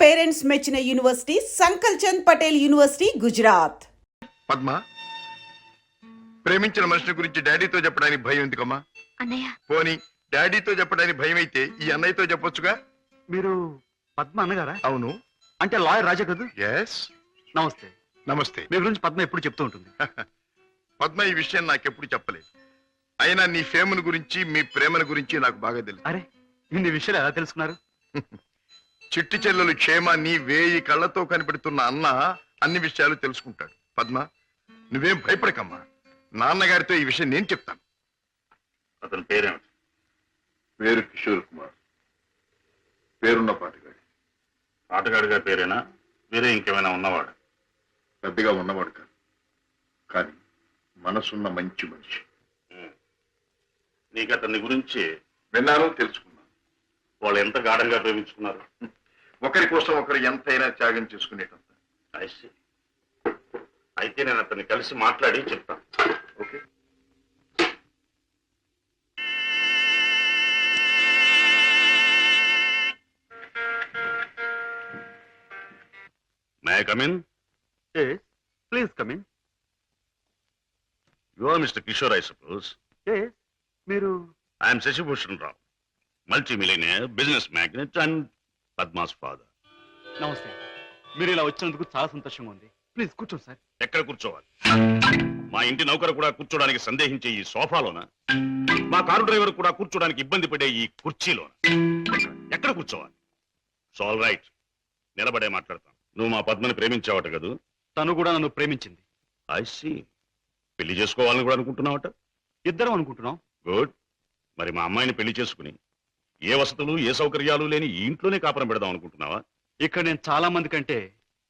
Parents మెచ్చిన university సంకల్ Chand Patel university Gujarat. Padma, ప్రేమించిన మనిషి గురించి డాడీతో చెప్పడానికి భయం ఎందుకమ్మా? అన్నయ్య, పోనీ డాడీతో చెప్పడానికి భయం అయితే ఈ అన్నయ్యతో చెప్పొచ్చుగా. మీరు పద్మ అన్నగారా? అవును. అంటే లాయర్ రాజా కదా? ఎస్. నమస్తే. నమస్తే. మీ గురించి పద్మ ఎప్పుడు చెప్తూ ఉంటుంది. పద్మ ఈ విషయం నాకెప్పుడు చెప్పలేదు. అయినా నీ ఫేమును గురించి మీ ప్రేమను గురించి నాకు బాగా తెలుసు. అరే, ఇన్ని విషయాలు ఎలా తెలుసుకున్నారు? చిట్టి చెల్లెలు క్షేమాన్ని వేయి కళ్ళతో కనిపెడుతున్న అన్న అన్ని విషయాలు తెలుసుకుంటాడు. పద్మ, నువ్వేం భయపడకమ్మా. నాన్నగారితో ఈ విషయం నేను చెప్తాను. అతని పేరేమిటి? పేరు కిషోర్ కుమార్. పేరున్న పాటగాడి. ఆటగాడిగా పేరేనా? వేరే ఇంకేమైనా ఉన్నవాడు? పెద్దగా ఉన్నవాడు కాదు, కానీ మనసున్న మంచి మనిషి. నీకు అతని గురించి విన్నాను, తెలుసుకున్నాను. వాళ్ళు ఎంత గాఢంగా ప్రేమించుకున్నారు? ఒకరి కోసం ఒకరు ఎంతైనా త్యాగం చేసుకునేటంత. I see. అయితే నేను అతన్ని కలిసి మాట్లాడి చెప్తాను. Okay. May I come in? Please come in. You are mister Kishore, I suppose. మీరు? I'm Shashibhushan Rao, multi millionaire, business magnate and Padma's father. నమస్తే. మీరు ఇలా వచ్చినందుకు చాలా సంతోషంగా ఉంది. ప్లీజ్ కూర్చోండి సార్. ఎక్కడ కూర్చోవాలి? మా ఇంటి నౌకరు కూడా కూర్చోడానికి సందేహించే ఈ సోఫాలోనా? మా కారు డ్రైవర్ కూడా కూర్చోడానికి ఇబ్బంది పడే ఈ కుర్చీలోనా? ఎక్కడ కూర్చోవాలి? ఆల్ రైట్, నిలబడే మాట్లాడతాను. నువ్వు మా పద్మని ప్రేమించావట కదూ? తను కూడా నన్ను ప్రేమించింది. I see. పెళ్లి చేసుకోవాలని కూడా అనుకుంటున్నావట? ఇద్దరం అనుకుంటున్నాం. గుడ్. మరి మా అమ్మాయిని పెళ్లి చేసుకుని ఏ వసతులు ఏ సౌకర్యాలు లేని ఈ ఇంట్లోనే కాపురం పెడదాం అనుకుంటున్నావా? ఇక్కడ నేను చాలా మంది కంటే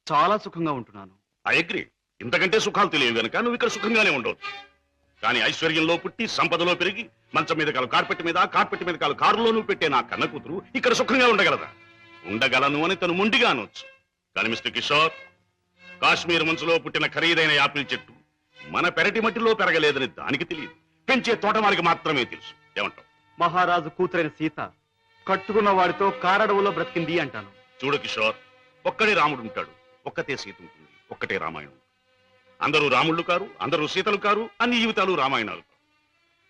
చాలా సుఖంగా ఉంటున్నాను. I agree. ఇంతకంటే సుఖాలు తెలియవు గనక నువ్వు ఇక్కడ సుఖంగానే ఉండవచ్చు. కానీ ఐశ్వర్యంలో పుట్టి సంపదలో పెరిగి మంచం మీద కాలు కార్పెట్ మీద, కార్పెట్ మీద కాలు కారులో నువ్వు పెట్టే నా కన్న కూతురు ఇక్కడ సుఖంగా ఉండగలదా? ఉండగలను అని తను మొండిగా అనొచ్చు. కానీ మిస్టర్ కిషోర్, కాశ్మీర్ మంచులో పుట్టిన ఖరీదైన యాపిల్ చెట్టు మన పెరటి మట్టిలో పెరగలేదని దానికి తెలియదు, పెంచే తోటమాలికి మాత్రమే తెలుసు. ఏమంటావు? మహారాజు కూతురైన సీత కట్టుకున్న వాడితో కారడవులో బ్రతికింది అంటాను. చూడు కిషోర్, ఒక్కడే రాముడు ఉంటాడు, ఒక్కతే సీత ఉంటుంది, ఒక్కటే రామాయణం. అందరూ రాముళ్ళు కారు, అందరూ సీతలు కారు, అన్ని జీవితాలు రామాయణాలు కారు.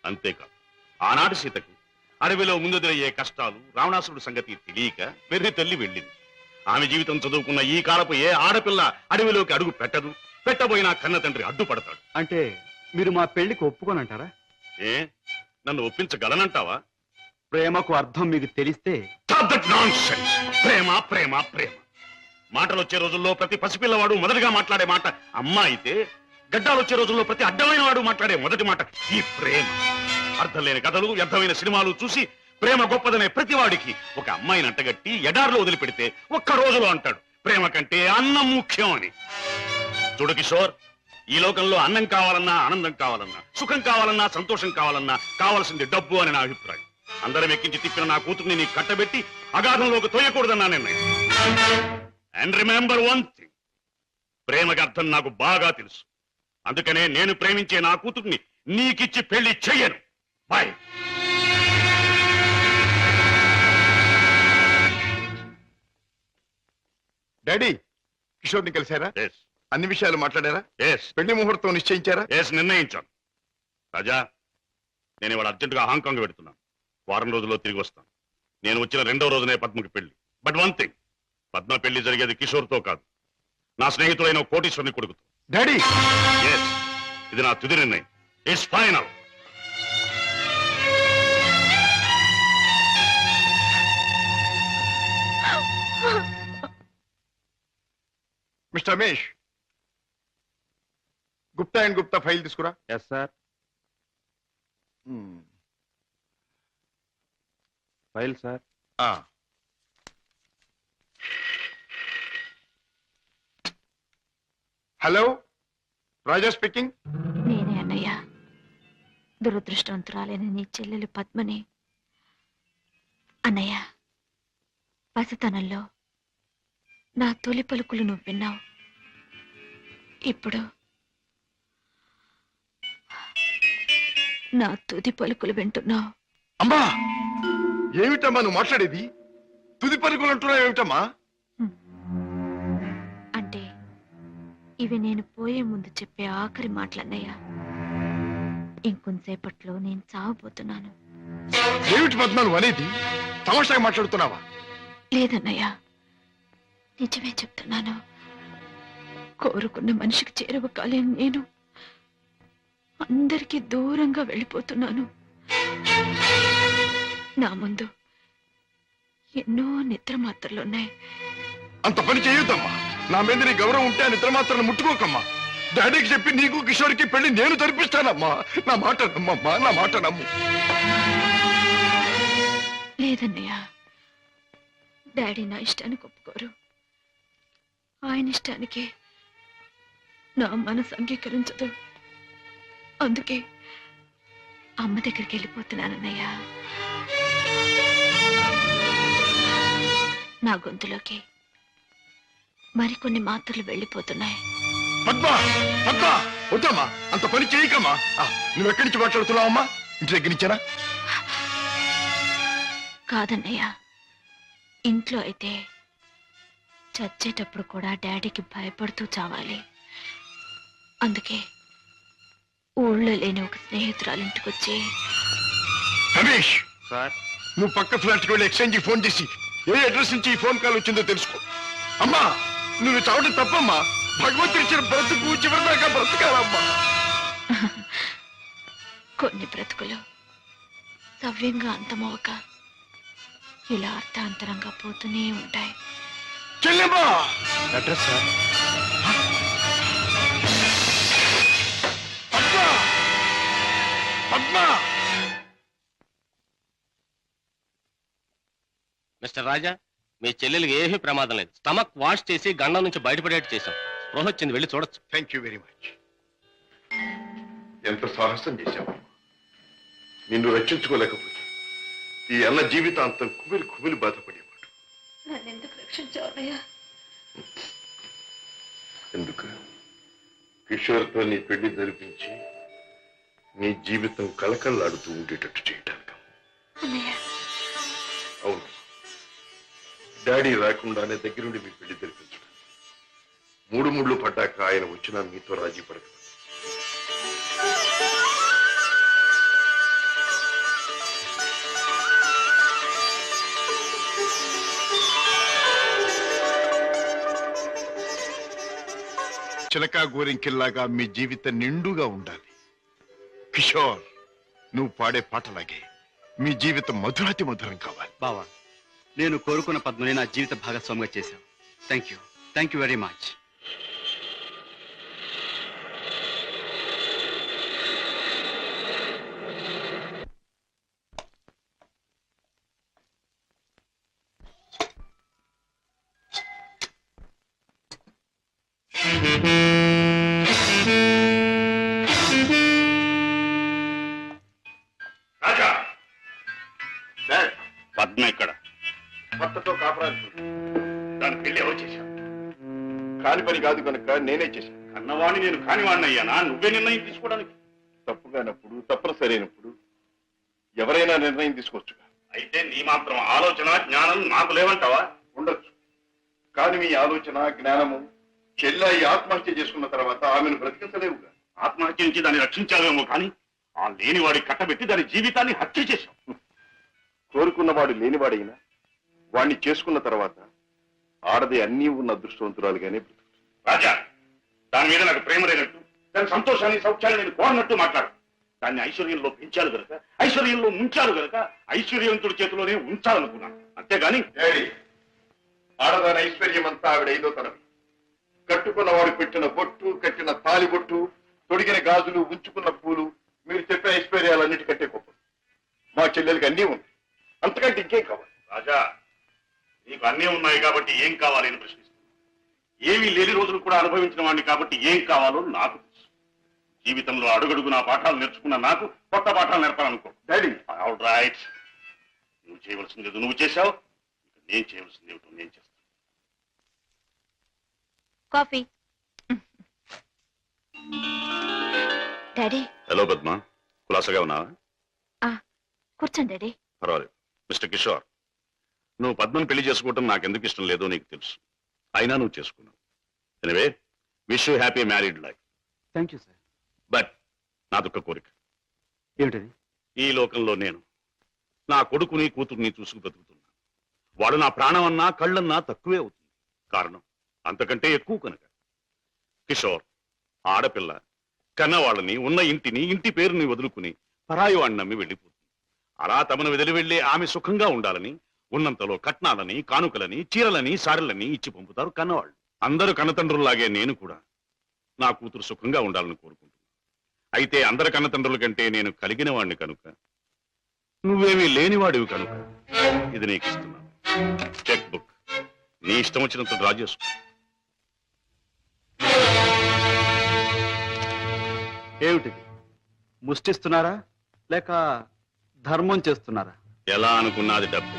అంతేకాదు, ఆనాటి సీతకు అడవిలో ముందుదరయ్యే కష్టాలు, రావణాసురుడు సంగతి తెలియక వెర్రి తల్లి వెళ్ళింది. ఆమె జీవితం చదువుకున్న ఈ కాలపు ఏ ఆడపిల్ల అడవిలోకి అడుగు పెట్టదు. పెట్టబోయినా కన్న తండ్రి అడ్డుపడతాడు. అంటే మీరు మా పెళ్లికి ఒప్పుకోనంటారా? ఏ, నన్ను ఒప్పించగలనంటావా? ప్రేమకు అర్థం మీకు తెలిస్తే. ప్రేమ ప్రేమ ప్రేమ మాటలు వచ్చే రోజుల్లో ప్రతి పసిపిల్లవాడు మొదటిగా మాట్లాడే మాట అమ్మ అయితే, గడ్డాలు వచ్చే రోజుల్లో ప్రతి అడ్డమైన వాడు మాట్లాడే మొదటి మాట ఈ ప్రేమ. అర్థం లేని కథలు, వ్యర్థమైన సినిమాలు చూసి ప్రేమ గొప్పదనే ప్రతివాడికి ఒక అమ్మాయిని అంటగట్టి ఎడారిలో వదిలిపెడితే ఒక్క రోజులో అంటాడు ప్రేమ కంటే అన్నం ముఖ్యం అని. చూడు కిషోర్, ఈ లోకంలో అన్నం కావాలన్నా, ఆనందం కావాలన్నా, సుఖం కావాలన్నా, సంతోషం కావాలన్నా కావాల్సింది డబ్బు అని నా అభిప్రాయం. అందరం ఎక్కించి తిప్పిన నా కూతుర్ని నీకు కట్టబెట్టి అగాధంలోకి తోయకూడదన్నా నిర్ణయం. అండ్ రిమెంబర్ వన్ థింగ్, ప్రేమకి అర్థం నాకు బాగా తెలుసు. అందుకనే నేను ప్రేమించే నా కూతుర్ని నీకిచ్చి పెళ్లి చెయ్యను. బాయ్. డాడీ, కిషోర్ని కలిశారా? ఎస్. అన్ని విషయాలు మాట్లాడారా? ఎస్. పెళ్లి ముహూర్తం నిశ్చయించారా? ఎస్, నిర్ణయించాను. రాజా, నేను ఇవాళ అర్జెంటుగా హాంకాంగ్ పెడుతున్నాను. వారం రోజుల్లో తిరిగి వస్తాను. నేను వచ్చిన 2వ రోజునే పద్మకి పెళ్లి. బట్ వన్ థింగ్, పద్మ పెళ్లి జరిగేది కిషోర్తో కాదు, నా స్నేహితుడైన కోటీశ్వరుని కొడుకుతో. డాడీ, ఎస్, ఇది నా తుది నిర్ణయం. It's final. Mister Ramesh, Gupta and Gupta file తీసుకురా. Yes sir. File sir. Hello, Raja speaking. నేనే అన్నయ్య. దురదృష్టవంతురాలైన నీ చెల్లెలు పద్మని. అన్నయ్య, పసితనంలో నా తొలి పలుకులు నువ్వు విన్నావు. ఇప్పుడు నా తుది పలుకులు వింటున్నావు. అమ్మా, ఏమిటమ్మా నువ్వు మాట్లాడేది? తుది పలుకులు అంటున్నావు ఏమిటమ్మా? ఇవి నేను పోయే ముందు చెప్పే ఆఖరి మాటలన్నయ్య. ఇంకొంతసేపట్లో నేను చావబోతున్నాను. ఏమిటి పద్మ నువ్వు అనేది? తమాషాగా మాట్లాడుతున్నావా? లేదన్నయ్య, నిజమే చెప్తున్నాను. కోరుకున్న మనిషికి చేరువ కాలేను నేను అందరికీ దూరంగా వెళ్ళిపోతున్నాను. నా ముందు ఎన్నో నిద్ర మాత్రలున్నాయి. అంత పని చేయొద్దమ్మా. నా మీద నీ గౌరవం ఉంటే ఆ నిద్ర మాత్రం ముట్టుకోకమ్మా. డాడీకి చెప్పి నీకు కిషోర్కి పెళ్లి నేను జరిపిస్తానమ్మా. నా మాట నమ్మమ్మా, నా మాట నమ్ము. లేదన్నయ్య, డాడీ నా ఇష్టానికి ఒప్పుకోరు. ఆయన ఇష్టానికి నా మనసు అంగీకరించదు. అందుకే అమ్మ దగ్గరికి వెళ్ళిపోతున్నానన్నయ్య. నా గొంతులోకి మరికొన్ని మాత్రలు వెళ్ళిపోతున్నాయి. పద్మ పద్మ వద్దమ్మా, అంత పని చేయకమ్మా. నువ్వెక్కడి నుంచి మాట్లాడుతున్నావమ్మా? ఇంటి దగ్గర నుంచేనా? కాదన్నయ్య, ఇంట్లో అయితే చచ్చేటప్పుడు కూడా డాడీకి భయపడుతూ చావాలి. అందుకే ఊళ్ళో లేని ఒక స్నేహితురాలు ఇంటికొచ్చి, రమేష్, సార్, నువ్వు పక్క ఫ్లాట్కి వెళ్ళి ఎక్స్చేంజ్ ఫోన్ చేసి ఏ అడ్రస్ నుంచి ఈ ఫోన్ కాల్ వచ్చిందో తెలుసుకో. అమ్మా, నువ్వు చావడం తప్పమ్మా. భగవంతుడు ఇచ్చిన బ్రతుకు చివరిదాకా బ్రతకాలమ్మా. కొన్ని బ్రతుకులు సవ్యంగా అంతమవక ఇలా అర్థాంతరంగా పోతూనే ఉంటాయి. చెల్లెమ్మా, address sir. Padma Padma. Mister Raja, మీ చెల్లెలికి ఏమీ ప్రమాదం లేదు. స్టమక్ వాష్ చేసి గండం నుంచి బయటపడేట్టు చేశాం. స్పృహ వచ్చింది, వెళ్ళి చూడొచ్చు. Thank you very much. ఎంత సాహసం చేశావు. నిన్ను రక్షించుకోలేకపోతే ఈ అన్న జీవితాంతం కుమిలి కుమిలి బాధపడేవాడు. నన్నెందుకు రక్షించావయ్యా? ఎందుకు? కిషోర్తో నీ పెళ్లి జరిపించి నీ జీవితం కలకల్లాడుతూ ఉండేటట్టు చేయటానికి. అన్నయ్య, అవును, డాడీ రాకుండానే దగ్గరుండి మీ పెళ్లి జరిపించడం. మూడు ముళ్ళు పడ్డాక ఆయన వచ్చినా మీతో రాజీ పడక. చిలకా గోరింకిల్లాగా మీ జీవితం నిండుగా ఉండాలి. కిషోర్, నువ్వు పాడే పాటలాగే మీ జీవితం మధురాతి మధురం కావాలి. బావా, నేను కోరుకున్న పద్మని నా జీవిత భాగస్వామిగా చేశావు. Thank you very much. Raja, dad, Padma ఇక్కడ. భర్తతో కాపురాలు దాని పెళ్లి ఎవరు చేశావు? కాని పని కాదు కనుక నేనే చేశాను. కన్నవాణ్ణి నేను కానివాణ్ణి అయ్యానా? నువ్వే నిర్ణయం తీసుకోవడానికి. తప్పుగానప్పుడు, తప్పనిసరైనప్పుడు ఎవరైనా నిర్ణయం తీసుకోవచ్చు. అయితే నీ మాత్రం ఆలోచన జ్ఞానం నాకు లేవంటావా? ఉండొచ్చు, కానీ మీ ఆలోచన జ్ఞానము చెల్లాయి ఆత్మహత్య చేసుకున్న తర్వాత ఆమెను బ్రతికించలేవుగా. ఆత్మహత్య నుంచి దాన్ని రక్షించావేమో కానీ ఆ లేనివాడి కట్టబెట్టి దాని జీవితాన్ని హత్య చేశావు. కోరుకున్నవాడు లేనివాడైనా వాణ్ణి చేసుకున్న తర్వాత ఆడది అన్నీ ఉన్న అదృష్టవంతురాలుగానే బ్రతుకుతుంది. రాజా, దాని మీద నాకు ప్రేమ లేనట్టు, దాని సంతోషాన్ని సౌఖ్యాన్ని నేను కోరనట్టు మాట్లాడు. దాన్ని ఐశ్వర్యంలో పెంచారు గనక, ఐశ్వర్యంలో ముంచారు గనక ఐశ్వర్యవంతుడి చేతిలోనే ఉంచాలనుకున్నాను. అంతేగాని డాడీ, ఆడదాని ఐశ్వర్యం అంతా ఆవిడ ఐదో తనవి. కట్టుకున్నవాడు పెట్టిన బొట్టు, కట్టిన తాలి బొట్టు, తొడిగిన గాజులు, ఉంచుకున్న పూలు, మీరు చెప్పే ఐశ్వర్యాలన్నిటికంటే గొప్ప. మా చెల్లెలకి అన్నీ ఉంది, అంతకంటే ఇంకేం కావాలి? రాజా, నీకు అన్నీ ఉన్నాయి కాబట్టి ఏం కావాలి అని ప్రశ్నిస్తున్నాను. ఏమీ లేని రోజులు కూడా అనుభవించిన వాడిని కాబట్టి ఏం కావాలో నాకు తెలుసు. జీవితంలో అడుగడుగునా పాఠాలు నేర్చుకున్న నాకు కొత్త పాఠాలు నేర్పాలనుకో. డాడీ, ఆల్ రైట్, నువ్వు చేయవలసింది ఏదో నువ్వు చేశావు, నేను చేయవలసింది ఏమిటో నేను చేస్తాను. కాఫీ. డాడీ, హలో పద్మ, కులాసగా ఉన్నావా? కూర్చోండి డాడీ. పర్వాలేదు. మిస్టర్ కిషోర్, నువ్వు పద్మను పెళ్లి చేసుకోవటం నాకెందుకు ఇష్టం లేదో నీకు తెలుసు. అయినా నువ్వు చేసుకున్నావు. Anyway, wish you happy married life. Thank you sir. But నాదొక్క కోరిక. ఏమిటది? ఈ లోకంలో నేను నా కొడుకుని కూతుర్ని చూసుకు బ్రతుకుతున్నా. వాడు నా ప్రాణం అన్నా కళ్ళన్నా తక్కువే అవుతుంది. కారణం అంతకంటే ఎక్కువ కనుక. కిషోర్ ఆడపిల్ల కన్నవాళ్ళని, ఉన్న ఇంటిని, ఇంటి పేరుని వదులుకుని పరాయి వాడిని నమ్మి వెళ్ళిపోతుంది. అలా తమను వదిలి వెళ్లి ఆమె సుఖంగా ఉండాలని ఉన్నంతలో కట్నాలని, కానుకలని, చీరలని, సారెలని ఇచ్చి పంపుతారు కన్నవాళ్ళు. అందరూ కన్నతండ్రుల్లాగే నేను కూడా నా కూతురు సుఖంగా ఉండాలని కోరుకుంటున్నాను. అయితే అందరి కన్నతండ్రుల కంటే నేను కలిగిన వాడిని కనుక, నువ్వేమీ లేనివాడివి కనుక ఇది నీకు ఇస్తున్నాను. చెక్ బుక్ నీ ఇష్టం వచ్చినంత డ్రా చేసుకో. ఏమిటిది? ముష్టిస్తున్నారా లేక ధర్మం చేస్తున్నారా? ఎలా అనుకున్నది డబ్బు.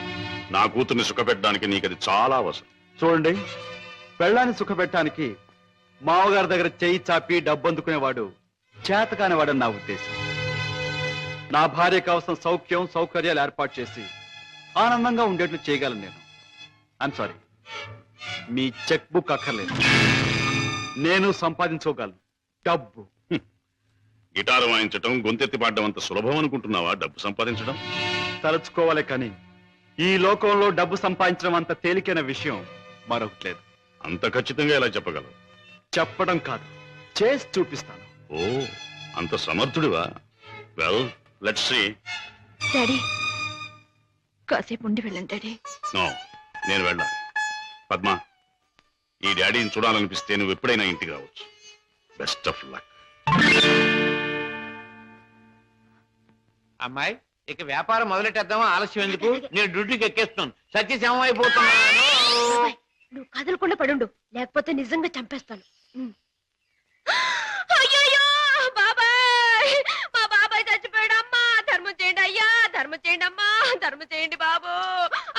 నా కూతుర్ని సుఖపెట్టడానికి నీకు అది చాలా అవసరం. చూడండి, పెళ్ళాన్ని సుఖపెట్టడానికి మామగారి దగ్గర చెయ్యి చాపి డబ్బు అందుకునేవాడు చేతకానివాడని నా ఉద్దేశం. నా భార్య కావలసిన సౌఖ్యం సౌకర్యాలు ఏర్పాటు చేసి ఆనందంగా ఉండేట్లు చేయగలను నేను. I'm sorry, me cheque book అక్కర్లేదు. నేను సంపాదించుకోగలను డబ్బు. గిటారు వాయించడం, గొంతెత్తి పాడడం అంత సులభం అనుకుంటున్నావా డబ్బు సంపాదించడం? తలుచుకోవాలి కానీ ఈ లోకంలో డబ్బు సంపాదించడం అంత తేలికైన విషయం మరొకటి లేదు. అంత ఖచ్చితంగా ఎలా చెప్పగలవు? చెప్పడం కాదు, చేసి చూపిస్తాను. ఓ, అంత సమర్థుడివా? Well, let's see. డాడీ కాసేపు ఉండి వెళ్ళండి డాడీ. నో, నేను వెళ్ళాలి. పద్మ, ఈ డాడీని చూడాలనిపిస్తే నువ్వు ఎప్పుడైనా ఇంటికి రావచ్చు. Best of luck. అమ్మాయి, ఇక వ్యాపారం మొదలెట్టేద్దామా? ఆలస్యం ఎందుకు? నేను డ్యూటీకి ఎక్కేస్తున్నాను. సత్యశమం అయిపోతున్నాను. నువ్వు కదలకుండా పడుండు, లేకపోతే నిజంగా చంపేస్తాను. అయ్యయ్యో బాబాయ్, మా బాబాయ్ చచ్చిపోయాడు. అమ్మా ధర్మం చేయండి అయ్యా, ధర్మం చేయండి అమ్మా, ధర్మం చేయండి బాబు.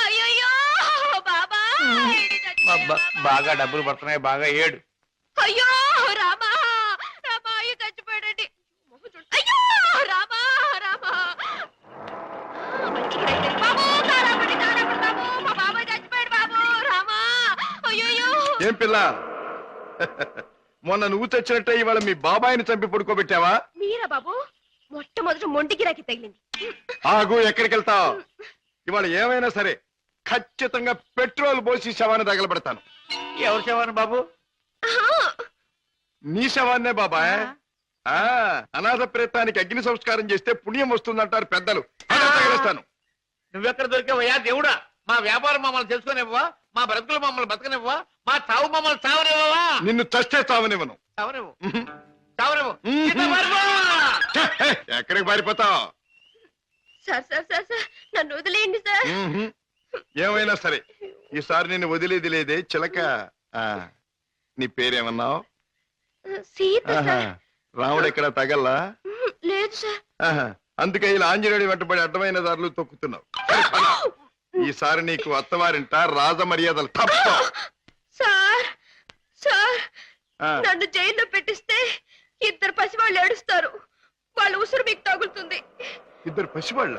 అయ్యయ్యో బాబాయ్ బాగా డబ్బులు పడుతున్నాయి, బాగా ఏడు. అయ్యో రామా, రామా అయ్యో చచ్చిపోయాడండి. అయ్యో రామా, రామా బాబు, తారాపడి బాబు, మా బాబాయ్ చచ్చిపోయాడు బాబు. రామా అయ్యో. ఏం పిల్ల, మొన్న నువ్వు తెచ్చినట్టే ఇవాళ మీ బాబాయిని చంపి పడుకోబెట్టావా? మీరా బాబు? మొట్టమొదటి మొండికి రాకి తగిలింది. ఆగు, ఎక్కడికి వెళ్తావు? ఇవాళ ఏమైనా సరే ఖచ్చితంగా పెట్రోల్ పోసి శవాన్ని తగలబెడతాను. ఎవరు శవాన్ని బాబు? నీ శవాన్నే బాబాయ్. అనాథ ప్రేతానికి అగ్ని సంస్కారం చేస్తే పుణ్యం వస్తుందంటారు పెద్దలు. తగలేస్తాను. నువ్వెక్కడ దొరికావయ్యా దేవుడా? మా వ్యాపారం మమ్మల్ని తెలుసుకునివ్వవా? మా బ్రతుకులు మమ్మల్ని బతకనివ్వవా? మా చావు మమ్మల్ని చావనివ్వవా? నిన్ను చస్తే చావనివ్వను. చావనివ్వు, చావనివ్వు. ఎక్కడికి పారిపోతావు? సార్ సార్ సార్ సార్, నన్ను వదిలేయండి సార్. ఏమైనా సరే ఈసారి నేను వదిలేది లేదే చిలక. నీ పేరేమన్నావు? సీత సార్. రాముడు ఎక్కడ తగల్లా? లేదు సార్. అందుకే ఇలా ఆంజనేయుడి వెంటబడి అడ్డమైన దారులు తొక్కుతున్నావు. ఈసారి నీకు అత్తవారింట రాజ మర్యాదలు తప్ప. సార్ సార్, నన్ను జైల్లో పెట్టిస్తే ఇద్దరు పసివాళ్ళు ఏడుస్తారు. వాళ్ళ ఉసురు మీకు తగులుతుంది. ఇద్దరు పసివాళ్ళ?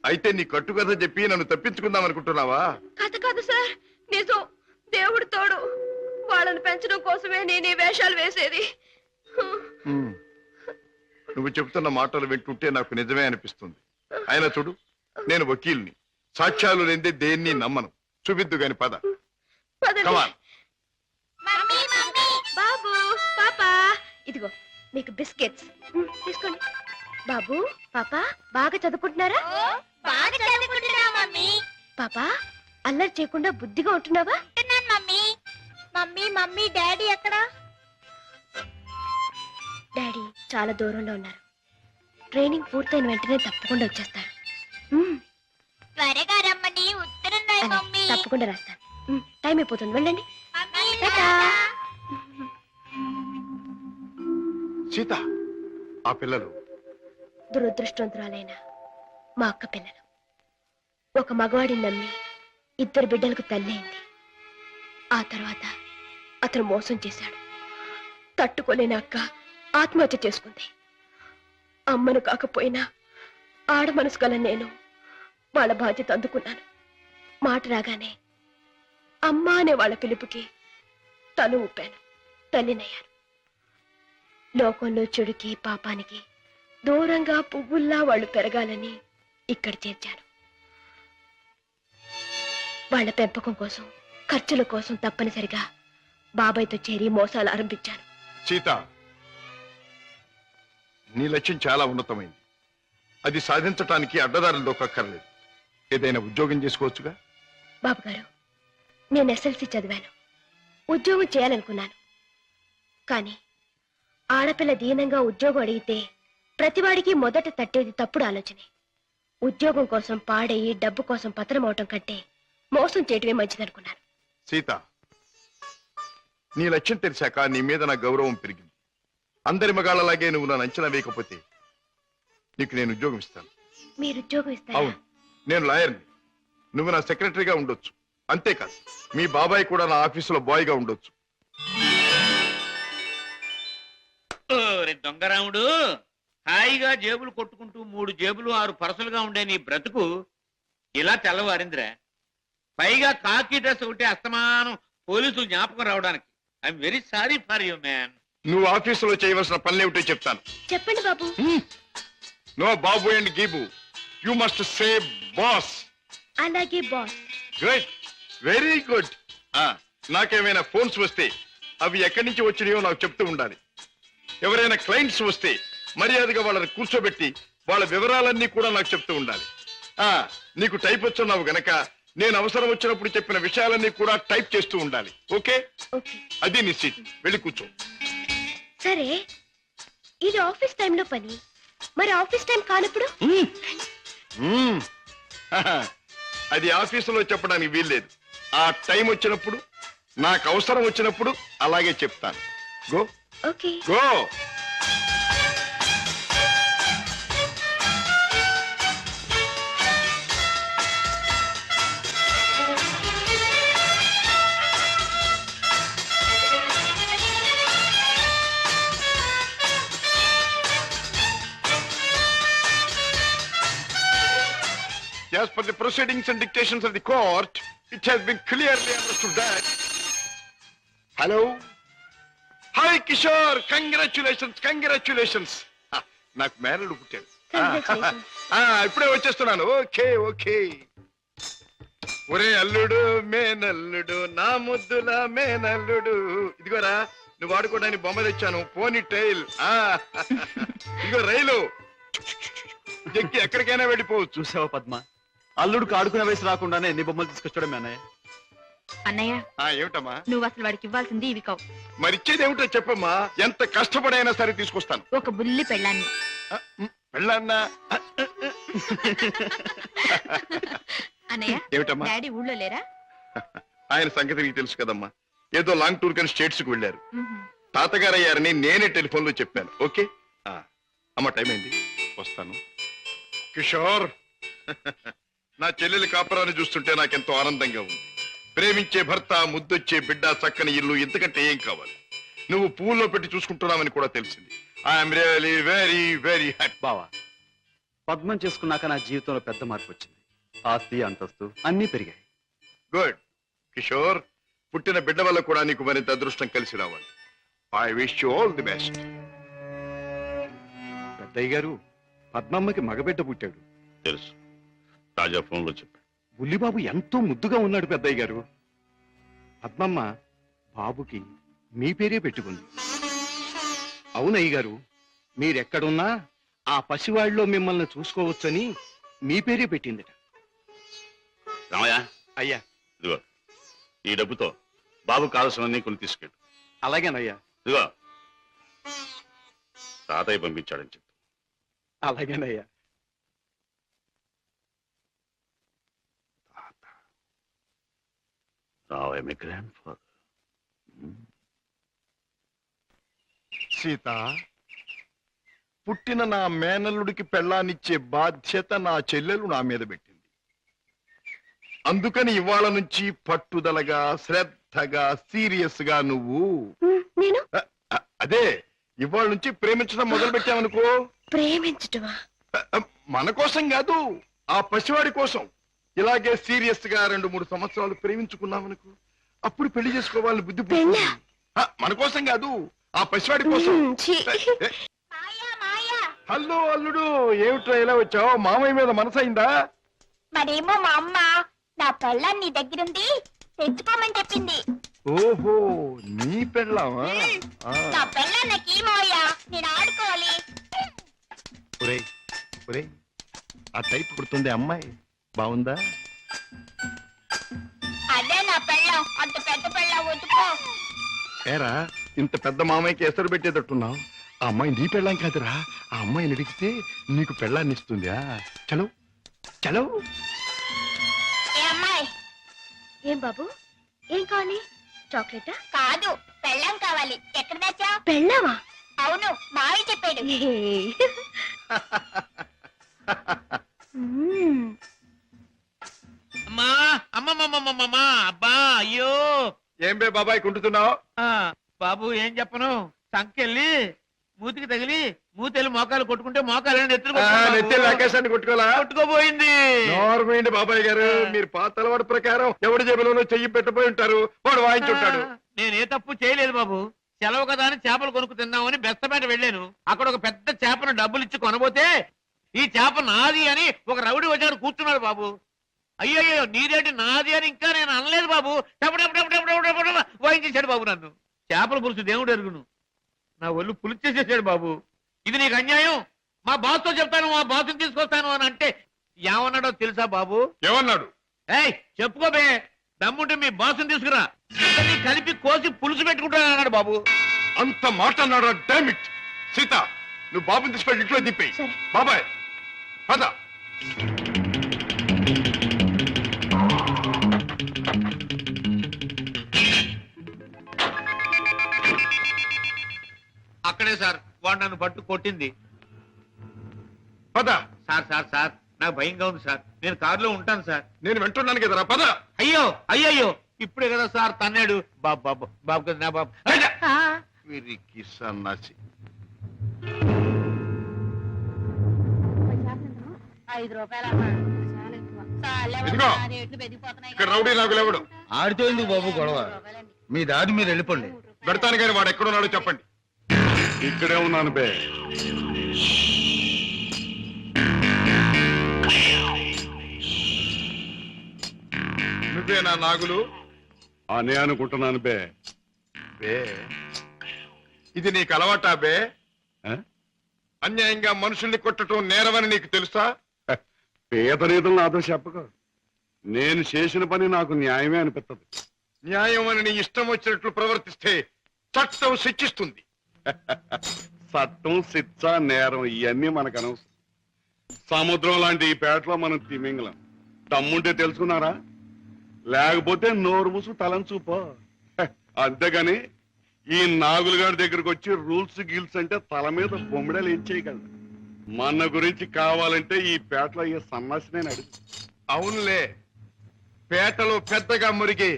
అయితే నీ కట్టుకథ చెప్పి నన్ను తప్పించుకుందాం అనుకుంటున్నావా? కథ కాదు సార్, నిజం. దేవుడు తోడు. వాళ్ళని పెంచడం కోసమే నేను ఈ వేషాలు వేసేది. నువ్వు చెబుతున్న మాటలు వింటుంటే నాకు నిజమే అనిపిస్తుంది. అయినా చూడు, నేను వకీల్ని. సాక్ష్యాలు లేదే దేన్ని నమ్మను. చూపిద్దు గాని పద. Come on. బాబు, పాపా, ఇదిగో మీకు బిస్కెట్స్ తీసుకోండి. బాబు, పాపా, బాగా చదువుకుంటున్నారా? బాగా చదువుకుంటున్నా మమ్మీ. పాపా, అల్లరి చేయకుండా బుద్ధిగా ఉంటున్నావా? మమ్మీ మమ్మీ మమ్మీ డాడీ ఎక్కడా? డాడీ చాలా దూరంలో ఉన్నారు. ట్రైనింగ్ పూర్తయిన వెంటనే తప్పకుండా వచ్చేస్తారు. త్వరగా రమ్మని ఉత్తరం రాయి అలాగే, మమ్మీ. తప్పకుండా రాస్తాను. టైం అయిపోతుంది, వెళ్ళండి. Mummy tata. సీత, ఆ పిల్లలు దురదృష్టవంతురాలైన మా అక్క పిల్లలు. ఒక మగవాడిని నమ్మి ఇద్దరు బిడ్డలకు తల్లైంది. ఆ తర్వాత అతను మోసం చేశాడు. తట్టుకోలేని అక్క ఆత్మహత్య చేసుకుంది. అమ్మను కాకపోయినా ఆడ మనసు గల నేను వాళ్ళ బాధ్యత అందుకున్నాను. మాట రాగానే అమ్మ అనే వాళ్ళ పిలుపుకి తల ఊపాను, తల్లినయ్యాను. లోకంలో చెడుకి పాపానికి దూరంగా పువ్వుల్లా వాళ్ళు పెరగాలని ఇక్కడ చేర్చాను. వాళ్ళ పెంపకం కోసం, ఖర్చుల కోసం తప్పనిసరిగా బాబాయ్తో చేరి మోసాలు ఆరంభించాను. సీత, నీ లక్ష్యం చాలా ఉన్నతమైంది. అది సాధించటానికి అడ్డదారులు దొక్కక్కర్లేదు. ఏదైనా ఉద్యోగం చేసుకోవచ్చుగా. బాబుగారు, నేను ఎస్ఎల్సి చదివాను, ఉద్యోగం చేయాలనుకున్నాను. కానీ ఆడపిల్ల దీనంగా ఉద్యోగం అడిగితే ప్రతివాడికి మొదట తట్టేది తప్పుడు ఆలోచనే. ఉద్యోగం కోసం పాడయి డబ్బు కోసం పతనం అవటం కంటే మోసం చేయటమే మంచిదనుకున్నాను. సీత, నీ లక్ష్యం తెలిసాక నీ మీద నా గౌరవం పెరిగింది. అందరి మగాళ్ళలాగే నువ్వు నన్ను అంచనా వేయకపోతే నీకు నేను ఉద్యోగం ఇస్తాను. మీరు ఉద్యోగం ఇస్తారా? అవును, నేను లాయర్ని. నువ్వు నా సెక్రటరీగా ఉండొచ్చు. అంతేకాదు, మీ బాబాయ్ కూడా నా ఆఫీసులో బాయ్ గా ఉండొచ్చు. దొంగరాముడు, హాయిగా జేబులు కొట్టుకుంటూ 3 జేబులు 6 పరసలుగా ఉండే నీ బ్రతుకు ఇలా తెల్లవారిందిరా. పైగా కాకి డ్రెస్ ఒకటి అస్తమానం పోలీసులు జ్ఞాపకం రావడానికి. I'm very sorry for you man. నువ్వు ఆఫీసులో చేయవలసిన పనులేమిటో చెప్తాను. చెప్పండి బాబు. నో బాబు అండ్ గీబు, యు మస్ట్ సే బాస్. అలాగే బాస్. Good, very good. నాకేమైనా ఫోన్స్ వస్తే అవి ఎక్కడి నుంచి వచ్చినాయో నాకు చెప్తూ ఉండాలి. ఎవరైనా క్లయింట్స్ వస్తే మర్యాదగా వాళ్ళని కూర్చోబెట్టి వాళ్ళ వివరాలన్నీ కూడా నాకు చెప్తూ ఉండాలి. నీకు టైప్ వచ్చున్నావు గనక నేను అవసరం వచ్చినప్పుడు చెప్పిన విషయాలన్నీ కూడా టైప్ చేస్తూ ఉండాలి. ఓకే? ఓకే. అది నీ సీట్. వెళ్ళి కూర్చో. సరే, ఇది ఆఫీస్ టైంలో పని, మరి ఆఫీస్ టైం కానప్పుడు? అది ఆఫీసులో చెప్పడానికి వీల్లేదు. ఆ టైం వచ్చినప్పుడు, నాకు అవసరం వచ్చినప్పుడు అలాగే చెప్తాను. Go okay. Go. As per the proceedings and dictations of the court, it has been clearly understood that... Hello? Hi, Kishore! Congratulations, congratulations! నాకు మేనల్లుడు పుట్టాడు. ఇప్పుడే వచ్చేస్తున్నాను. Okay okay. ఒరే అల్లుడు, మేనల్లుడు, నా ముద్దుల మేనల్లుడు. ఇదిగోరా, నువ్వు వాడుకోవడానికి బొమ్మ తెచ్చాను. పోనీ టైల్. ఇదిగో రైలు ఎక్కి ఎక్కడికైనా వెళ్ళిపోవచ్చు. చూసావా పద్మ, అల్లుడికి ఆడుకునే వయసు రాకుండానే ఎన్ని బొమ్మలు తీసుకొచ్చాడు అన్నయ్య. అన్నయ్య, ఏమిటమ్మా? నువ్వు అసలు వాడికి ఇవ్వాల్సింది ఇవి కావు. మరిచ్చేది ఏమిటో చెప్పమ్మా. ఎంత కష్టపడైనా సరే తీసుకొస్తాను. ఒక బుల్లి పెళ్ళాన్ని. వెళ్ళన్నా. అన్నయ్య, ఏమిటమ్మా? డాడీ ఊళ్ళో లేరా? ఆయన సంగతి నీకు తెలుసు కదమ్మా. ఏదో లాంగ్ టూర్ కానీ స్టేట్స్ కు వెళ్ళారు. తాతగారు అయ్యారని నేనే టెలిఫోన్ లో చెప్పాను. ఓకే అమ్మ, టైం అయింది, వస్తాను. కిషోర్, నా చెల్లెలి కాపురాన్ని చూస్తుంటే నాకెంతో ఆనందంగా ఉంది. ప్రేమించే భర్త, ముద్దొచ్చే బిడ్డ, చక్కని ఇల్లు, ఇంతకంటే ఏం కావాలి? నువ్వు పూల్లో పెట్టి చూసుకుంటున్నావని కూడా తెలిసింది. I'm really very very happy. బావా, పద్మం చేసుకున్నాక నా జీవితంలో పెద్ద మార్పు వచ్చింది. ఆస్తి, అంతస్తు అన్నీ పెరిగాయి. గుడ్ కిషోర్, పుట్టిన బిడ్డ వల్ల కూడా నీకు మరింత అదృష్టం కలిసి రావాలి. I wish you all the best. పెద్దయ్య గారు, పద్మమ్మకి మగబిడ్డ పుట్టాడు. తెలుసు, తాజా ఫోన్లో చెప్పాడు. బుల్లిబాబు ఎంతో ముద్దుగా ఉన్నాడు పెద్దయ్య గారు. పద్మమ్మ బాబుకి మీ పేరే పెట్టుకుంది. అవునయ్య గారు, మీరెక్కడున్నా ఆ పసివాళ్ళలో మిమ్మల్ని చూసుకోవచ్చని మీ పేరే పెట్టిందిట. రామయ్య, అయ్యా. ఇదిగో ఈ డబ్బుతో బాబు కావాల్సినవన్నీ కొని తీసుకెళ్ళు. అలాగేనయ్యా. ఇదిగో తాతయ్య పంపించాడని చెప్పు. అలాగేనయ్యా. సీత, పుట్టిన నా మేనల్లుడికి పెళ్ళానిచ్చే బాధ్యత నా చెల్లెలు నా మీద పెట్టింది. అందుకని ఇవాళ నుంచి పట్టుదలగా, శ్రద్ధగా, సీరియస్ గా నువ్వు నేను అదే ఇవాళ నుంచి ప్రేమించడం మొదలు పెట్టావనుకో. ప్రేమించటమా? మన కోసం కాదు, ఆ పసివాడి కోసం. ఇలాగే సీరియస్ గా 2-3 సంవత్సరాలు ప్రేమించుకున్నామనుకో, అప్పుడు పెళ్లి చేసుకోవాలని బుద్ధి పెళ్ళా? పుడుతుంది. మన కోసం కాదు, ఆ పసివాడి కోసం. ఛీ. ఏ, హలో అల్లుడు, ఏమిట్రా ఇలా వచ్చావు? మామయ్య మీద మనసైందా? మరేమో మా అమ్మ నా పెళ్ళాన్ని నీ దగ్గరుంది తెచ్చుకోమని చెప్పింది. ఓహో, నీ పెళ్ళావా? నా పెళ్ళాన్ని నాకు ఏమోయ్యా, నేను ఆడుకోవాలి. ఒరేయ్ ఒరేయ్, ఆ టైప్ కుడుతుంది అమ్మాయి బాగుందా? అదే నా పెళ్ళం, అంత పెద్ద పెళ్ళం వద్దుకో. ఏరా, ఇంత పెద్ద మామయ్యకి ఎసరు పెట్టేటట్టున్నావు. ఆ అమ్మాయి నీ పెళ్ళాం కాదురా, ఆ అమ్మాయిని అడిగితే నీకు పెళ్ళాన్ని ఇస్తుంది. చలో చలో. ఏ అమ్మాయి? ఏం బాబు, ఏం కావాలి? చాక్లెటా? కాదు, పెళ్ళం కావాలి. ఎక్కడ తెచ్చావు? పెళ్ళావా? అవును, మావి చెప్పాడు. అమ్మా అమ్మమ్మమ్మమ్మమ్మా, అబ్బా అయ్యో. ఏం బే బాబాయ్ కుంటున్నావు? ఆ, బాబు ఏం చెప్పను, సంకెళ్ళి మూతికి తగిలి మూతెళ్ళి మోకాలు కొట్టుకుంటే మోకాలు నెత్తి ఆకాశాన్ని కొట్టుకోలా? కొట్టుకోపోయింది. నోర్మైండి బాబాయ్ గారు, మీరు పాత అలవాటు ప్రకారం ఎవడి జేబులోనో చెయ్యి పెట్టబోయి ఉంటారు, వాడు వాయించుంటాడు. నేనే తప్పు చేయలేదు బాబు. సెలవు కదా అని చేపలు కొనుక్కు తిందామని బెస్తపేట వెళ్ళాను. అక్కడ ఒక పెద్ద చేపను డబ్బులు ఇచ్చి కొనబోతే ఈ చేప నాది అని ఒక రౌడీ వచ్చాడు కూర్చున్నాడు బాబు. అయ్యయ్యో, నీదేంటి నాది అని ఇంకా నేను అనలేదు బాబు. వాయించేశాడు బాబు నన్ను. చేపల పులుసు దేవుడు ఎరుగును, నా ఒళ్ళు పులుసు చేసేసాడు బాబు. ఇది నీకు అన్యాయం. మా బాస్తో చెప్తాను, మా బాస్ని తీసుకొస్తాను అని అంటే ఏమన్నాడో తెలుసా బాబు? ఏమన్నాడు? ఏయ్ చెప్పుకోబే, దమ్ముంటే మీ బాస్ని తీసుకురా, ఇద్దరిని కలిపి కోసి పులుసు పెట్టుకుంటాను అన్నాడు బాబు. అంత మాట అన్నాడు? డామిట్. సీత, నువ్వు బాబుని తీసుకెళ్ళి ఇంట్లో దిప్పి. సరే. బాబాయ్ పద. అక్కడే సార్ వాడు నన్ను పట్టు కొట్టింది. పద. సార్ సార్ సార్ నాకు భయంగా ఉంది సార్, నేను కారులో ఉంటాను సార్. నేను వింటున్నాను కదరా, పద. అయ్యో అయ్యయ్యో, ఇప్పుడే కదా సార్ తన్నాడు. బాబు బాబు బాబు కదా నా బాబు. వీరికి సన్నాసి. 5 రూపాయలమ్మా. ఇదిగో, ఇక్కడ రౌడీ నాకు లేవడు. ఆడితో ఎందుకు బాబు గొడవ? మీ దారి మీరు వెళ్ళిపోండి. పెడతాను కానీ వాడు ఎక్కడున్నాడో చెప్పండి. ఇక్కడే ఉన్నాను బే. నువ్వే నా నాగులు? అనే అనుకుంటున్నాను బే. బే, ఇది నీకు అలవాటా బే? అన్యాయంగా మనుషుల్ని కొట్టడం నేరమని నీకు తెలుసా? పేదరీతులు నాతో చెప్పక. నేను చేసిన పని నాకు న్యాయమే అనిపిస్తుంది. న్యాయం అని నీ ఇష్టం వచ్చినట్లు ప్రవర్తిస్తే చట్టం శిక్షిస్తుంది. చట్టం, శిక్ష, నేరం ఇవన్నీ మనకు అనవసరం. సముద్రం లాంటి ఈ పేటలో మనం తిమింగలం. దమ్ముంటే తెలుసుకున్నారా? లేకపోతే నోరు మూసు తలంచూపో. అంతేగాని ఈ నాగులుగాడి దగ్గరకు వచ్చి రూల్స్ గిల్స్ అంటే తల మీద బొమ్మిడలు ఏం చేయగలరు. మన గురించి కావాలంటే ఈ పేటలో ఈ సన్నాసి నేను అడుగు. అవునులే, పేటలో పెద్దగా మురిగే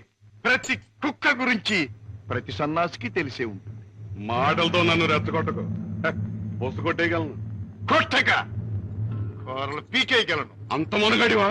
ప్రతి కుక్క గురించి ప్రతి సన్నాసికి తెలిసే ఉంటుంది. మాటలతో నన్ను రెచ్చగొట్టకు. బొస్సు కొట్టేయగలను. కొట్టక కూరలు పీకేయగలను. అంత మునగడివా?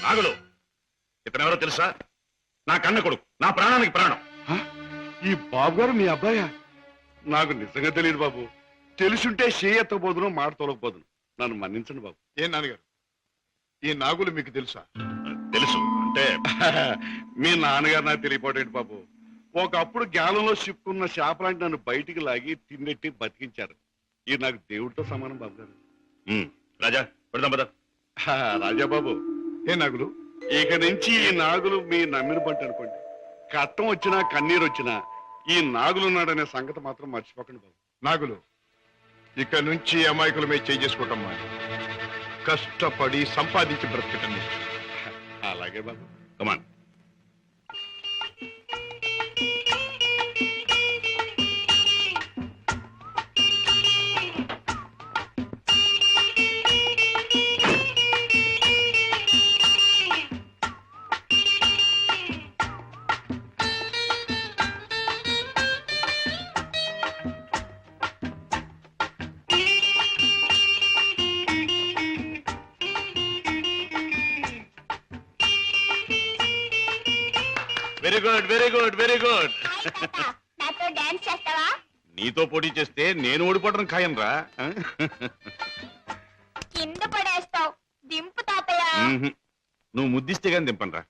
నాగులు, ఇతనెవరో తెలుసా? నా కన్న కొడుకు, నా ప్రాణానికి ప్రాణం. ఈ బాబు గారు మీ అబ్బాయా? నాకు నిజంగా తెలియదు బాబు. తెలుసుంటే చేయెత్తబోదును, మాట తొలగపోదును. నన్ను మన్నించండి బాబు. ఏం నాన్నగారు, ఈ నాగులు మీకు తెలుసా? తెలుసు అంటే మీ నాన్నగారు నాకు తెలియపోటేంటి బాబు. ఒకప్పుడు జ్ఞానంలో చిక్కున్న శాపలాంటి నన్ను బయటికి లాగి తిన్నెట్టి బతికించారు. ఇది నాకు దేవుడితో సమానం బాబు గారు. రాజా పెడదాం పద. రాజా బాబు, ఏ నాగులు? ఇక నుంచి ఈ నాగులు మీ నమ్మిన పంట అనుకోండి. కట్టం వచ్చినా కన్నీరు వచ్చినా ఈ నాగులున్నాడనే సంగతి మాత్రం మర్చిపోకండి బాబు. నాగులు, ఇక నుంచి అమాయకుల మీద చేసుకోవటం మాని కష్టపడి సంపాదించి బ్రతకటం నేర్చు. అలాగే బాబు. Come on. Very good, very good, very good. నాతో డాన్స్ చేస్తావా? నీతో పోటీ చేస్తే నేను ఓడిపోవడం ఖాయం రా. కింద పడేస్తావు. దింపు తాతయ్య. నువ్వు ముద్దిస్తే గాని దింపనరా.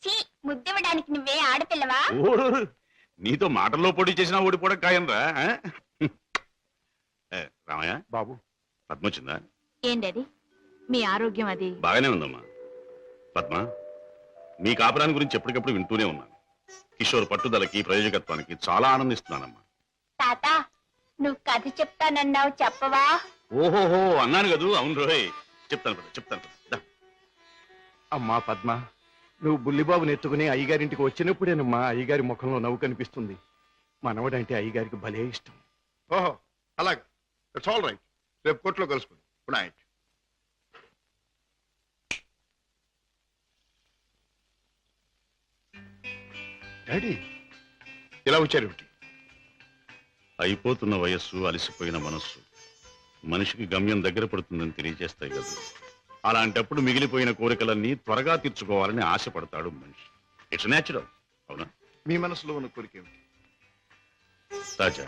చీ, ముద్దివ్వడానికి నువ్వే ఆడపిల్లవా? ఓరు, నీతో మాటల్లో పోటీ చేసినా ఓడిపోవడం ఖాయం రా. రామయ్య బాబు, పద్మ వచ్చిందా? ఏంటది మీ ఆరోగ్యం అది? బాగానే ఉందమ్మా. పద్మ, మీ కాపురాన్ని గురించి ఎప్పటికప్పుడు వింటూనే ఉన్నాను. కిషోర్ పట్టుదలకి, ప్రయోజకత్వానికి చాలా ఆనందిస్తున్నానమ్మా. తాత, నువ్వు కథ చెప్తానన్నావు, చెప్పవా? ఓహోహో అన్నాను కదూ. అవును రోయ్, చెప్తాను కదా, చెప్తాను కదా. దా. అమ్మా పద్మ, నువ్వు బుల్లిబాబుని ఎత్తుకుని అయ్యగారింటికి వచ్చినప్పుడేనమ్మా అయ్యగారి ముఖంలో నవ్వు కనిపిస్తుంది. మనవడంటే అయ్యగారికి భలే ఇష్టం. ఓహో అలాగే. It's all right. రేపు కోర్టులో కలుసుకుందాం. Good night. డాడీ, ఇలా వచ్చారేమిటి? అయిపోతున్న వయస్సు, అలసిపోయిన మనస్సు మనిషికి గమ్యం దగ్గర పడుతుందని తెలియజేస్తాయి కదా. అలాంటప్పుడు మిగిలిపోయిన కోరికలన్నీ త్వరగా తీర్చుకోవాలని ఆశపడతాడు మనిషి. It's natural. అవునా? మీ మనసులో ఉన్న కోరిక ఏమిటి? రాజా,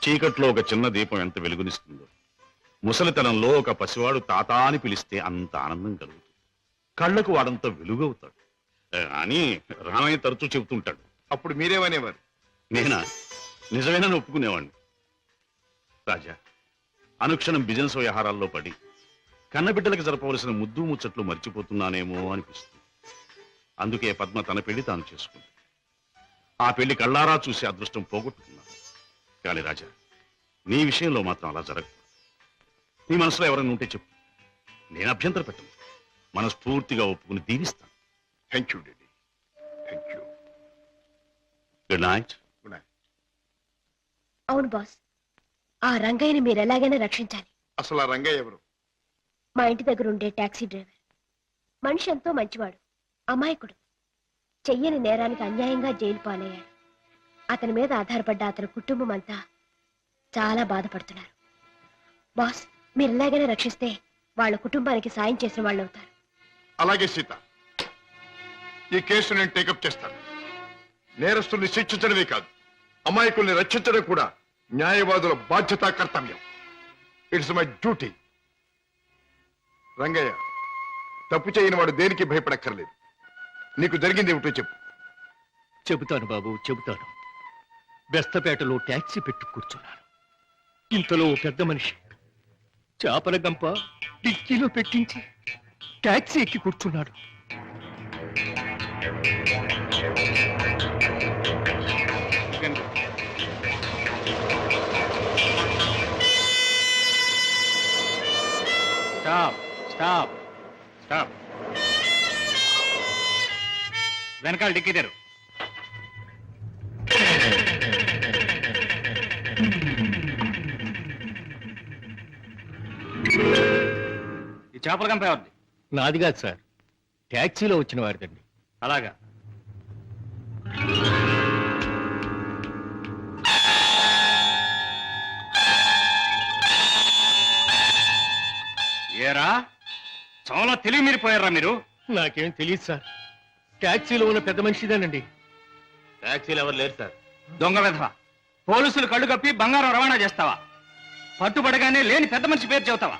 చీకట్లో ఒక చిన్న దీపం ఎంత వెలుగునిస్తుందో, ముసలితనంలో ఒక పసివాడు తాత అని పిలిస్తే అంత ఆనందం కలుగుతుంది. కళ్ళకు వాడంత వెలుగవుతాడు అని రామయ్య తరచూ చెబుతుంటాడు. అప్పుడు మీరేమనేవారు? నేనా? నిజమేనని ఒప్పుకునేవాడిని. రాజా, అనుక్షణం బిజినెస్ వ్యవహారాల్లో పడి కన్నబిడ్డలకు జరపవలసిన ముద్దు ముచ్చట్లు మర్చిపోతున్నానేమో అనిపిస్తుంది. అందుకే పద్మ తన పెళ్లి తాను చేసుకుంది. ఆ పెళ్లి కళ్ళారా చూసి అదృష్టం పోగొట్టుకున్నాను. కానీ రాజా, నీ విషయంలో మాత్రం అలా జరగదు. నీ మనసులో ఎవరైనా ఉంటే చెప్పు, నేను అభ్యంతర పెట్టను. మనస్ఫూర్తిగా ఒప్పుకుని దీవిస్తాను. Thank you daddy. Thank you. Good night. Good night. అవును బాస్, ఆ రంగయ్యని మీరు ఎలాగైనా రక్షించాలి. అసలు ఆ రంగయ్య ఎవరు? మా ఇంటి దగ్గర ఉండే టాక్సీ డ్రైవర్. మనిషి ఎంతో మంచివాడు, అమాయకుడు. చెయ్యని నేరానికి అన్యాయంగా జైలు పాలయ్యాడు. అతని మీద ఆధారపడ్డ అతని కుటుంబం అంతా చాలా బాధపడుతున్నారు. బాస్, మీరు ఎలాగైనా రక్షిస్తే వాళ్ళ కుటుంబానికి సాయం చేసిన వాళ్ళు అవుతారు. అలాగే సీత, ఈ కేసు నేను టేకప్ చేస్తాను. నేరస్తుల్ని శిక్షించడమే కాదు, అమాయకుల్ని రక్షించడం కూడా న్యాయవాదుల బాధ్యత, కర్తవ్యం. It's my duty. రంగయ్య, తప్పు చేయని వాడు దేనికి భయపడక్కర్లేదు. నీకు జరిగింది ఏమిటో చెప్పు. చెబుతాను బాబు, చెబుతాను. బెస్తపేటలో ట్యాక్సీ పెట్టు కూర్చున్నాను. ఇంతలో ఓ పెద్ద మనిషి చేపల గంప డిక్కీలో పెట్టించి ట్యాక్సీ ఎక్కి కూర్చున్నాడు. Stop, stop, stop. వెనకాల డిక్కీ తెరు. ఈ చేపల గంప ఎవరిది? నాది కాదు సార్, ట్యాక్సీలో వచ్చిన వారిదండి. అలాగా. ఏరా, చాలా తెలివి మీరిపోయారా మీరు? నాకేం తెలియదు సార్, ట్యాక్సీలో ఉన్న పెద్ద మనిషిదేనండి. ట్యాక్సీలు ఎవరు లేరు సార్. దొంగ వెధవ, పోలీసులు కళ్ళు కప్పి బంగారం రవాణా చేస్తావా? పట్టుబడగానే లేని పెద్ద మనిషి పేరు చెబుతావా?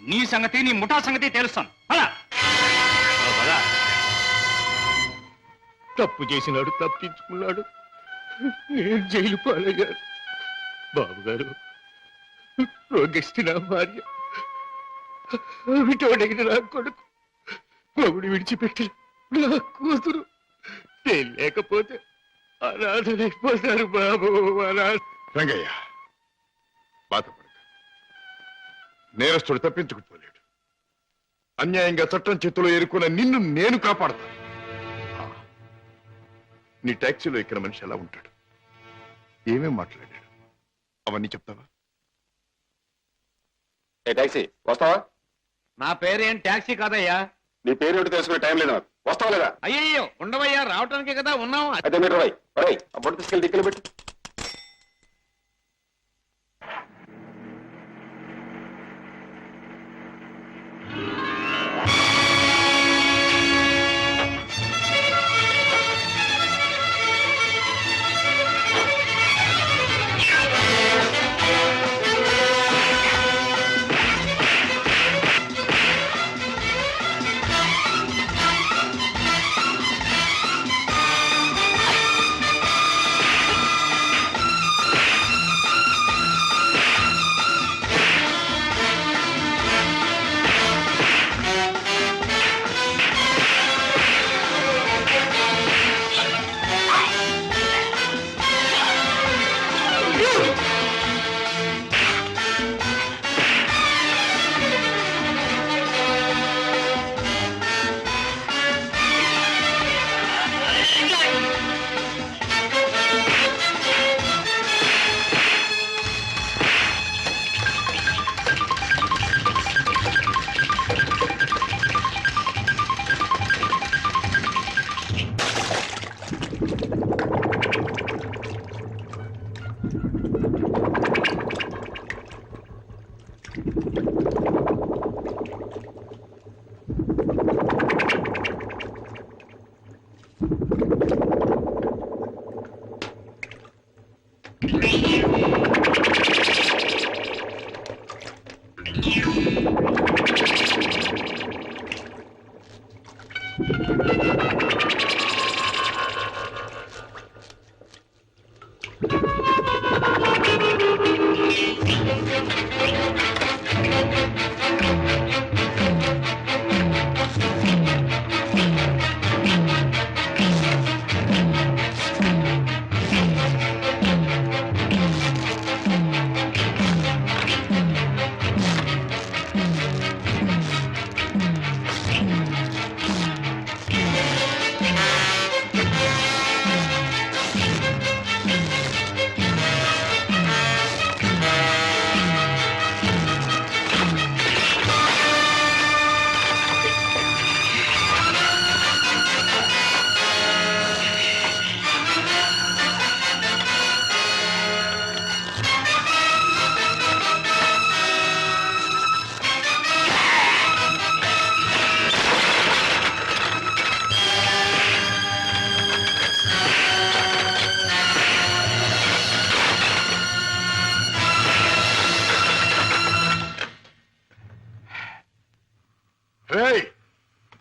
నీ సంగతి నీ ముఠా సంగతి తెలుస్తాను. అలా తప్పు చేసినాడు, తప్పించుకున్నాడు. నేను జైలు పాలయ్యాను. బాబుగారు, రోగిష్టి నా భార్య, విటోడైన నా కొడుకు, మొగుడు విడిచిపెట్టి నా కూతురు, నేను లేకపోతే అనాథలైపోతారు బాబు. రంగయ్య, బాధపడక. నేరస్తుడు తప్పించుకుపోలేడు. అన్యాయంగా చట్టం చేతిలో ఎరుకున్న నిన్ను నేను కాపాడతాను. నీ టాక్సీలో ఎక్కిన మనిషి ఎలా ఉంటాడు, ఏమేం మాట్లాడాడు, అవన్నీ చెప్తావా? ఏ టాక్సీ, వస్తావా? నా పేరేం టాక్సీ కాదయ్యా. నీ పేరు ఏమిటి తెలుసుకునే టైం లేదు నాకు. వస్తావా లేదా? అయ్యయ్యో, ఉండవయ్యా, రావటానికే కదా ఉన్నాం. అయితే మీరు ఆ బొట్టు తీసుకెళ్ళి దిక్కులు పెట్టి.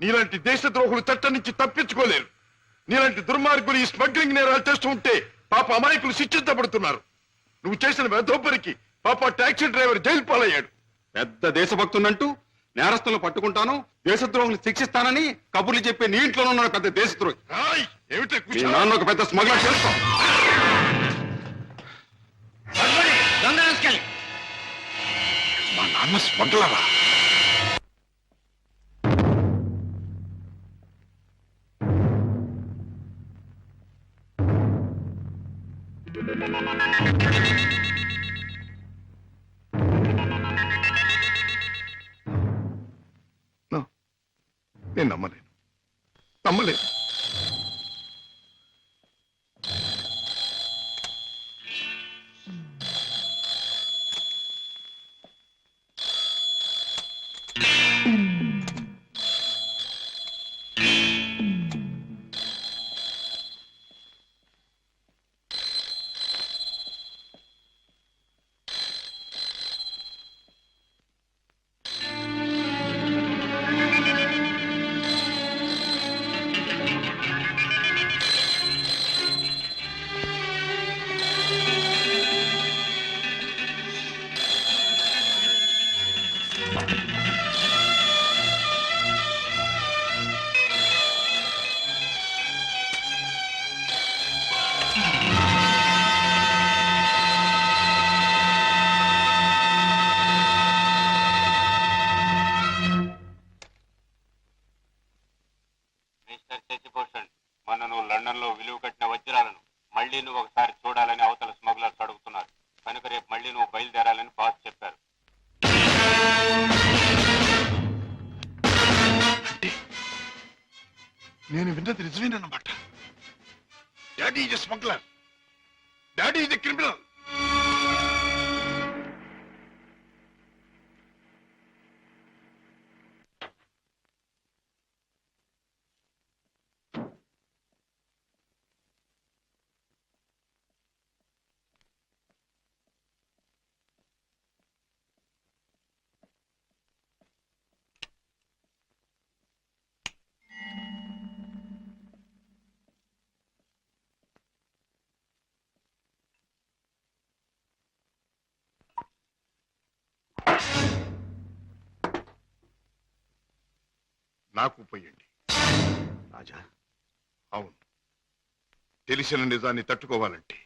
నీలాంటి దేశద్రోహులు చట్టం నుంచి తప్పించుకోలేరు. నీలాంటి దుర్మార్గులు ఈ స్మగ్లింగ్ నేరాలు చేస్తూ ఉంటే పాప అమాయకులు శిక్షించబడుతున్నారు. నువ్వు చేసిన వెధోపరికి పాప టాక్సీ డ్రైవర్ జైలు పాలయ్యాడు. పెద్ద దేశభక్తునంటూ నేరస్తులను పట్టుకుంటాను, దేశద్రోహులు శిక్షిస్తానని కబుర్లు చెప్పే నీ ఇంట్లోనే ఉన్నాడు పెద్ద దేశద్రోహి. ఏమిటి మీ నాన్న ఒక పెద్ద స్మగ్లర్ చేస్తాం. మా నాన్న స్మగ్లరా? నేను నమ్మలేను. మిస్టర్ శశిభూషణ్, మొన్న నువ్వు లండన్ లో విలువ కట్టిన వజ్రాలను మళ్ళీ నువ్వు ఒకసారి చూడాలని అవతల స్మగ్లర్స్ అడుగుతున్నారు. కనుక రేపు మళ్ళీ నువ్వు బయలుదేరాలని బాస్ చెప్పారు. నేను విన్నది నిజమేనన్నమాట. Daddy is smuggler, daddy is criminal. నాకు పోయండి రాజా. అవును, తెలిసిన నిజాన్ని తట్టుకోవాలంటే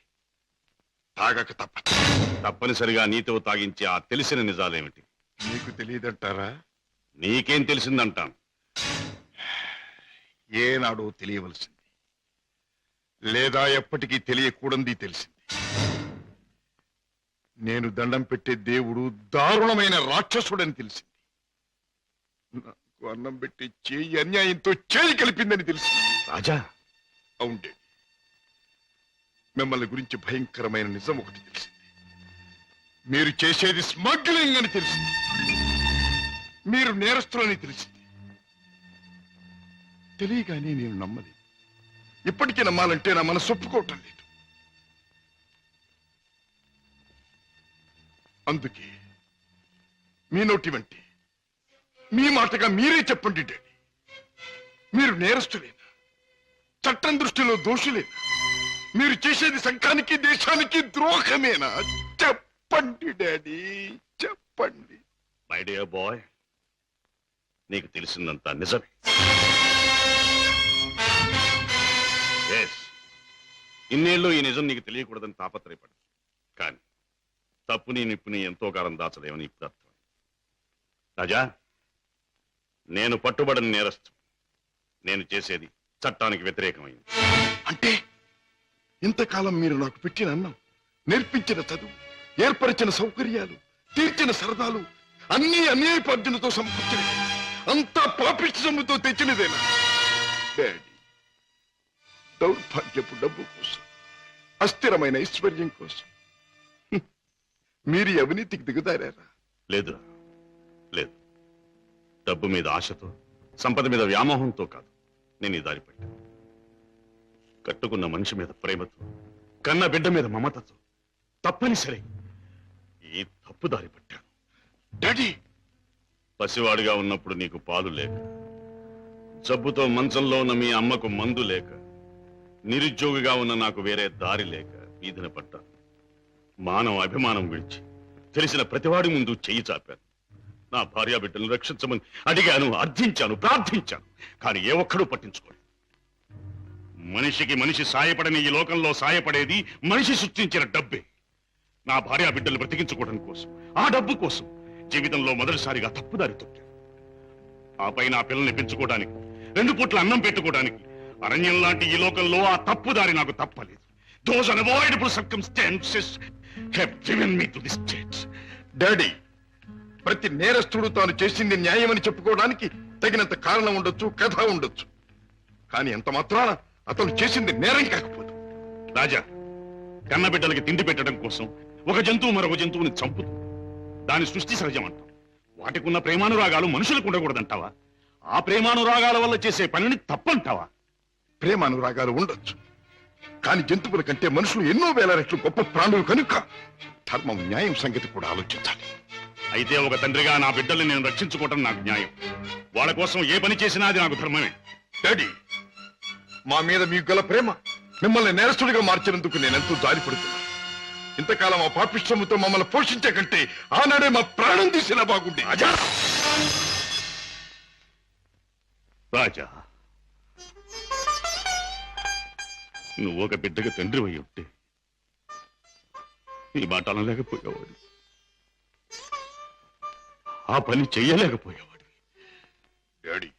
తాగక తప్పదు. తప్పనిసరిగా నీతో తాగించే ఆ తెలిసిన నిజాలేమిటి? మీకు తెలియదంటారా? నీకేం తెలిసిందంటాను. ఏనాడో తెలియవలసింది, లేదా ఎప్పటికీ తెలియకూడంది తెలిసింది. నేను దండం పెట్టే దేవుడు దారుణమైన రాక్షసుడని తెలిసింది. నాకు అన్నం పెట్టి చేయి అన్యాయంతో చేయి కలిపిందని తెలిసింది. రాజా. అవుండే, మిమ్మల్ని గురించి భయంకరమైన నిజం ఒకటి తెలిసింది. మీరు చేసేది స్మగ్లింగ్ అని తెలిసింది. మీరు నేరస్తులని తెలిసింది. తెలియగానే నేను నమ్మలేదు. ఇప్పటికీ నమ్మాలంటే నా మనసు ఒప్పుకోవటం లేదు. అందుకే మీ నోటి వంటి మీ మాటగా మీరే చెప్పండి డాడీ, మీరు నేరస్తులేనా? చట్టం దృష్టిలో దోషులేనా? మీరు చేసేది సంఘానికి దేశానికి ద్రోహమేనా? చెప్పండి డాడీ, చెప్పండి. మై డియర్ బాయ్, నీకు తెలిసిందంతా నిజమే. ఎస్, ఇన్నేళ్ళు ఈ నిజం నీకు తెలియకూడదని తాపత్రయపడు. కానీ తప్పుని నిప్పుని ఎంతో కాలం దాచలేమని ఇప్పుడు అర్థం. రాజా, నేను పట్టుబడిన నేరస్తు. నేను చేసేది చట్టానికి వ్యతిరేకమైంది. అంటే ఇంతకాలం మీరు నాకు పెట్టిన అన్నం, నేర్పించిన చదువు, ఏర్పరిచిన సౌకర్యాలు, తీర్చిన సరదాలు అన్నీ అన్యాయపార్జనతో సమకూర్చినవి, అంతా పాపిష్టి సొమ్ముతో తెచ్చినదేనా డాడీ? దౌర్భాగ్యపు డబ్బు కోసం, అస్థిరమైన ఐశ్వర్యం కోసం మీరు ఈ అవినీతికి దిగుదారా? లేదు లేదు, డబ్బు మీద ఆశతో, సంపద మీద వ్యామోహంతో కాదు నేను ఈ దారి పట్టాను. కట్టుకున్న మనిషి మీద ప్రేమతో, కన్న బిడ్డ మీద మమతతో తప్పనిసరి ఈ తప్పు దారి పట్టాను. డాడీ, పసివాడిగా ఉన్నప్పుడు నీకు పాలు లేక, జబ్బుతో మంచంలో ఉన్న మీ అమ్మకు మందు లేక, నిరుద్యోగిగా ఉన్న నాకు వేరే దారి లేక వీధిన పడ్డాను. మానవ అభిమానం విడిచి తెలిసిన ప్రతివాడి ముందు చెయ్యి చాపాను. నా భార్యా బిడ్డలను రక్షించమని అడిగాను, అర్థించాను, ప్రార్థించాను. కానీ ఏ ఒక్కడూ పట్టించుకోలేదు. మనిషికి మనిషి సాయపడని ఈ లోకంలో సాయపడేది మనిషి సృష్టించిన డబ్బే. నా భార్యా బిడ్డలు బ్రతికించుకోవడం కోసం, ఆ డబ్బు కోసం జీవితంలో మొదటిసారిగా తప్పుదారి తొక్కాను. ఆపై నా పిల్లల్ని పెంచుకోవడానికి, 2 పూట్ల అన్నం పెట్టుకోవడానికి అరణ్యం లాంటి ఈ లోకంలో ఆ తప్పుదారి నాకు తప్పలేదు. Those unavoidable circumstances have driven me to this state. Daddy, ప్రతి నేరస్తుడు తాను చేసింది న్యాయమని చెప్పుకోవడానికి తగినంత కారణం ఉండొచ్చు, కథ ఉండొచ్చు. కానీ ఎంత మాత్రాన అతను చేసింది నేరం కాకపోదు. రాజా, కన్నబిడ్డలకి తిండి పెట్టడం కోసం ఒక జంతువు మరొక జంతువుని చంపుతుంది. దాని సృష్టి సహజం అంటాం. వాటికున్న ప్రేమానురాగాలు మనుషులకు ఉండకూడదంటావా? ఆ ప్రేమానురాగాల వల్ల చేసే పనిని తప్పంటావా? ప్రేమానురాగాలు ఉండొచ్చు, కానీ జంతువుల కంటే మనుషులు ఎన్నో వేల రెట్లు గొప్ప ప్రాణులు కనుక ధర్మం, న్యాయం సంగతి కూడా ఆలోచించాలి. అయితే ఒక తండ్రిగా నా బిడ్డల్ని నేను రక్షించుకోవటం నాకు న్యాయం. వాళ్ళ కోసం ఏ పని చేసినా అది నాకు ధర్మమే. డాడీ, మా మీద మీకు గల ప్రేమ మిమ్మల్ని నేరస్తుడిగా మార్చినందుకు నేనెంతో జారిపడుతున్నాను. ఇంతకాలం ఆ పాపిష్టముతో మమ్మల్ని పోషించే కంటే ఆనాడే మా ప్రాణం తీసినా బాగుండే. రాజా, నువ్వు ఒక బిడ్డకు తండ్రి అయి ఉంటే ఈ మాట అనలేకపోయేవాడు, ఆ పని చెయ్యలేకపోయేవాడు. డాడీ,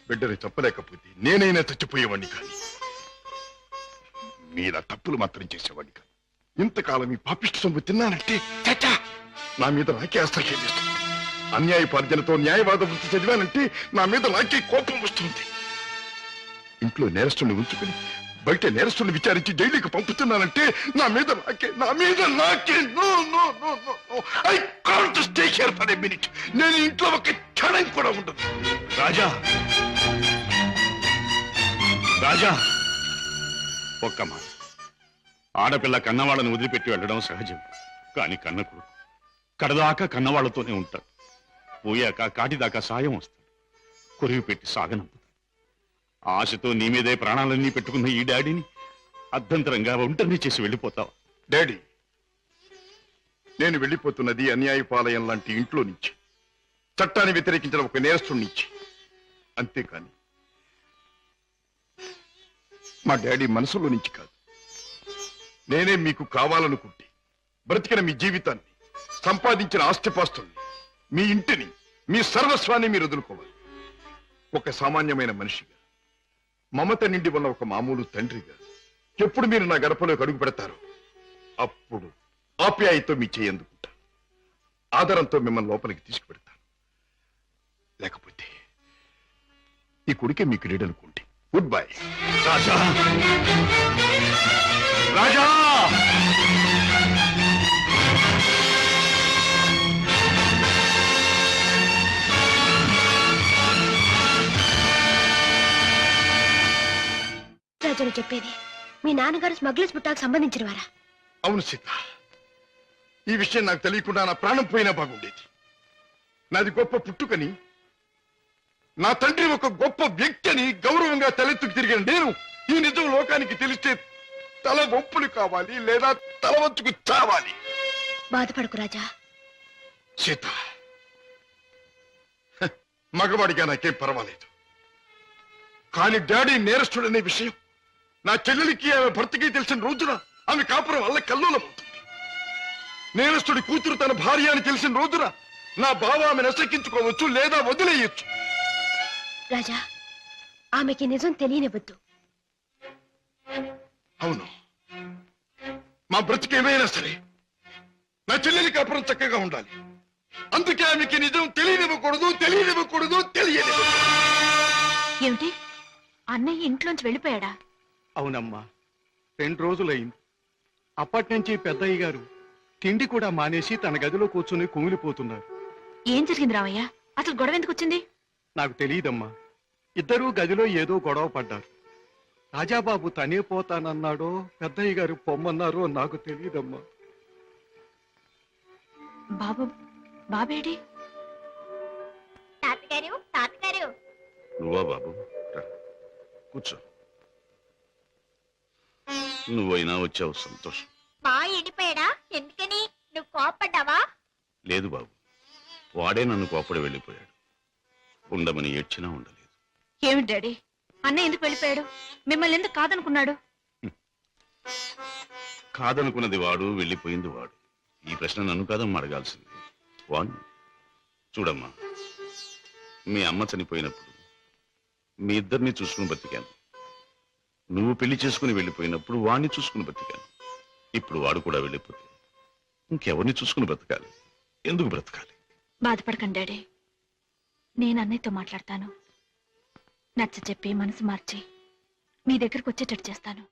బిడ్డని చెప్పలేకపోతే నేనైనా చచ్చిపోయేవాడిని కానీ మీరా తప్పులు మాత్రం చేసేవాడిని కాదు. ఇంతకాలం ఈ పాపిష్టి సొమ్ము తిన్నానంటే చచ్చా నా మీద నాకే అసహ్యం వేస్తుంది. అన్యాయపార్జనతో న్యాయవాద వృత్తి చదివానంటే నా మీద నాకే కోపం వస్తుంది. ఇంట్లో నేరస్తుని ఉంచుకుని బయట నేరస్తుని విచారించి జైలుకి పంపుతున్నానంటే నా మీద నాకే I can't stay here for a minute. నేను ఇంట్లో ఒక క్షణం కూడా ఉండదు. రాజా, రాజా, ఒక్క మాట. ఆడపిల్ల కన్నవాళ్ళని వదిలిపెట్టి వెళ్ళడం సహజం. కానీ కన్న కొడుకు కడదాకా కన్నవాళ్లతోనే ఉంటాడు. పోయాక కాటిదాకా సాయం వస్తాడు. కొరివి పెట్టి సాగనంపుతాడు. ఆశతో నీ మీదే ప్రాణాలన్నీ పెట్టుకున్న ఈ డాడీని అర్ధంతరంగా ఒంటరిని చేసి వెళ్ళిపోతావా? డాడీ, నేను వెళ్ళిపోతున్నది అన్యాయపాలయం లాంటి ఇంట్లో నుంచి, చట్టాన్ని వ్యతిరేకించిన ఒక నేరస్తుడి నుంచి. అంతేకాని మా డాడీ మనసులో నుంచి కాదు. నేనే మీకు కావాలనుకుంటే బ్రతికిన మీ జీవితాన్ని, సంపాదించిన ఆస్తిపాస్తుల్ని, మీ ఇంటిని, మీ సర్వస్వాన్ని మీరు వదులుకోవాలి. ఒక సామాన్యమైన మనిషిగా, మమత నిండి ఉన్న ఒక మామూలు తండ్రిగా ఎప్పుడు మీరు నా గడపలోకి అడుగు పెడతారో అప్పుడు ఆప్యాయతో మీ చేయి అందుకుంటాను. ఆదరంతో మిమ్మల్ని లోపలికి తీసుకుపెడతాను. లేకపోతే ఈ కొడుకే మీకు రీడనుకోండి. Good bye. రాజా, రాజా, రాజును చెప్పేది మీ నాన్నగారు స్మగ్లర్స్ బుట్టాకు సంబంధించిన వారా? అవును సీత, ఈ విషయం నాకు తెలియకుండా నా ప్రాణం పోయినా బాగుండేది. నాది గొప్ప పుట్టుకని, నా తండ్రి ఒక గొప్ప వ్యక్తి అని గౌరవంగా తలెత్తుకు తిరిగిన నేను ఈ నిజం లోకానికి తెలిస్తే తల వంపులు కావాలి లేదా తల వంచుకు చావాలి. బాధపడకు రాజా. సీత, మగవాడిగా నాకేం పర్వాలేదు. కానీ డాడీ నేరస్తుడనే విషయం నా చెల్లెలికి, ఆమె భర్తకి తెలిసిన రోజున ఆమె కాపురం వల్ల కల్లోలమవుతుంది. నేరస్తుడి కూతురు తన భార్య అని తెలిసిన రోజున నా బావ ఆమెను అసహించుకోవచ్చు లేదా వదిలేయచ్చు. రాజా, ఆమెకి నిజం తెలియనివ్వద్దు. అవును, మా బ్రతికేమైనా సరే నా చెల్లెలి కాపురం చక్కగా ఉండాలి. అందుకే ఆమెకి నిజం తెలియనివ్వకూడదు. ఏమిటి, అన్నయ్య ఇంట్లోంచి వెళ్ళిపోయాడా? అవునమ్మా, 2 రోజులైంది. అప్పటి నుంచి పెద్దయ్య గారు తిండి కూడా మానేసి తన గదిలో కూర్చుని కుమిలిపోతున్నారు. ఏం జరిగింది రామయ్య? అసలు గొడవ ఎందుకు వచ్చింది? నాకు తెలియదమ్మా. ఇద్దరూ గదిలో ఏదో గొడవ పడ్డారు. రాజాబాబు తనే పోతానన్నాడో పెద్దయ్య గారు పొమ్మన్నారో నాకు తెలియదమ్మా. బాబేడి? తాతగారు నువ్వా బాబు? రా, కూర్చో. నువ్వైనా వచ్చావు, సంతోషం. మా ఎండిపోయాడా? ఎందుకని? నువ్వు కోపడ్డావా? లేదు బాబు, వాడే నన్ను కోపడి వెళ్ళిపోయాడు. ఉండమని ఏడ్చినా ఉండలేదు. ఏమిటి డాడీ, అన్నయ్య ఎందుకు వెళ్ళిపోయాడు? మిమ్మల్ని ఎందుకు కాదనుకున్నాడు? కాదనుకున్నది వాడు, వెళ్ళిపోయింది వాడు. ఈ ప్రశ్న నన్ను కాదమ్మా అడగాల్సింది, వాణ్ణి. చూడమ్మా, మీ అమ్మ చనిపోయినప్పుడు మీ ఇద్దరిని చూసుకుని బతికాను. నువ్వు పెళ్లి చేసుకుని వెళ్ళిపోయినప్పుడు వాణ్ణి చూసుకుని బతికాను. ఇప్పుడు వాడు కూడా వెళ్ళిపోతే ఇంకెవరిని చూసుకుని బ్రతకాలి? ఎందుకు బ్రతకాలి? బాధపడకండి డాడీ, నేను అన్నయ్యతో మాట్లాడతాను. నచ్చ చెప్పి మనసు మార్చి మీ దగ్గరకు వచ్చేటట్టు చేస్తాను.